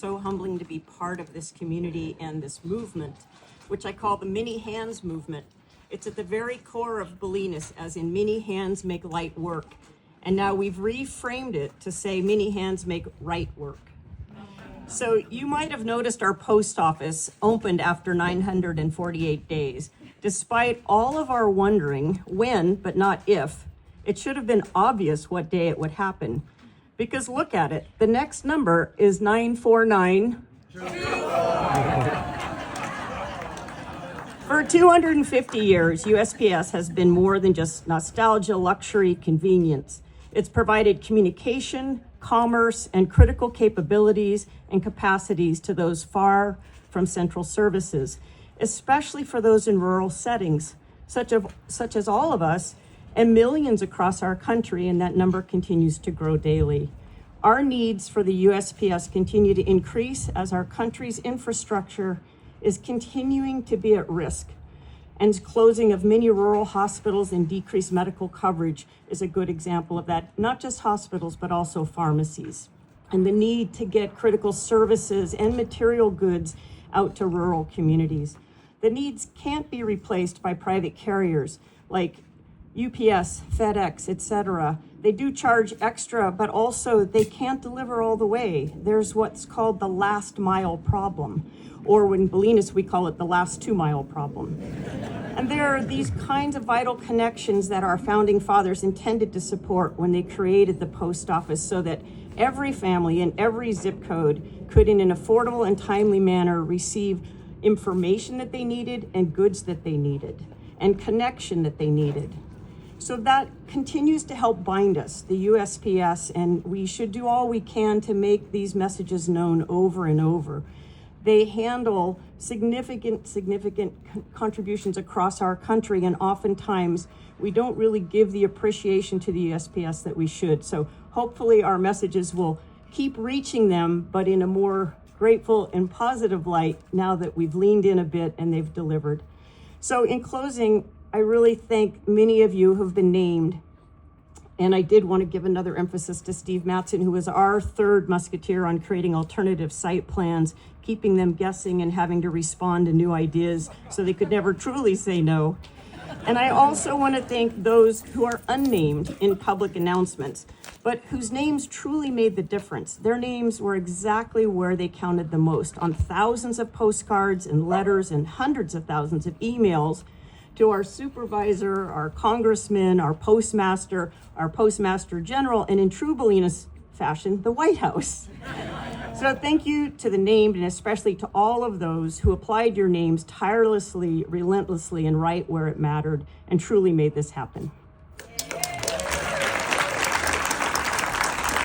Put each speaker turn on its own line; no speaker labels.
so humbling to be part of this community and this movement, which I call the Many Hands movement. It's at the very core of Bolinas, as in many hands make light work. And now we've reframed it to say many hands make right work. So you might have noticed our post office opened after 948 days. Despite all of our wondering when, but not if, it should have been obvious what day it would happen. Because look at it, the next number is 949. For 250 years, USPS has been more than just nostalgia, luxury, convenience. It's provided communication, commerce, and critical capabilities and capacities to those far from central services, especially for those in rural settings, such as all of us and millions across our country, and that number continues to grow daily. Our needs for the USPS continue to increase as our country's infrastructure is continuing to be at risk. And closing of many rural hospitals and decreased medical coverage is a good example of that, not just hospitals, but also pharmacies. And the need to get critical services and material goods out to rural communities. The needs can't be replaced by private carriers like UPS, FedEx, etc. They do charge extra, but also they can't deliver all the way. There's what's called the last mile problem, or in Bolinas, we call it the last 2 mile problem. And there are these kinds of vital connections that our founding fathers intended to support when they created the post office, so that every family in every zip code could, in an affordable and timely manner, receive information that they needed and goods that they needed and connection that they needed. So that continues to help bind us, the USPS, and we should do all we can to make these messages known over and over. They handle significant contributions across our country, and oftentimes we don't really give the appreciation to the USPS that we should. So hopefully our messages will keep reaching them, but in a more grateful and positive light now that we've leaned in a bit and they've delivered. So in closing, I really thank many of you who've been named. And I did want to give another emphasis to Steve Mattson, who was our third musketeer on creating alternative site plans, keeping them guessing and having to respond to new ideas so they could never truly say no. And I also want to thank those who are unnamed in public announcements, but whose names truly made the difference. Their names were exactly where they counted the most, on thousands of postcards and letters and hundreds of thousands of emails to our supervisor, our congressman, our postmaster general, and in true Bolinas fashion, the White House. So thank you to the named, and especially to all of those who applied your names tirelessly, relentlessly, and right where it mattered, and truly made this happen.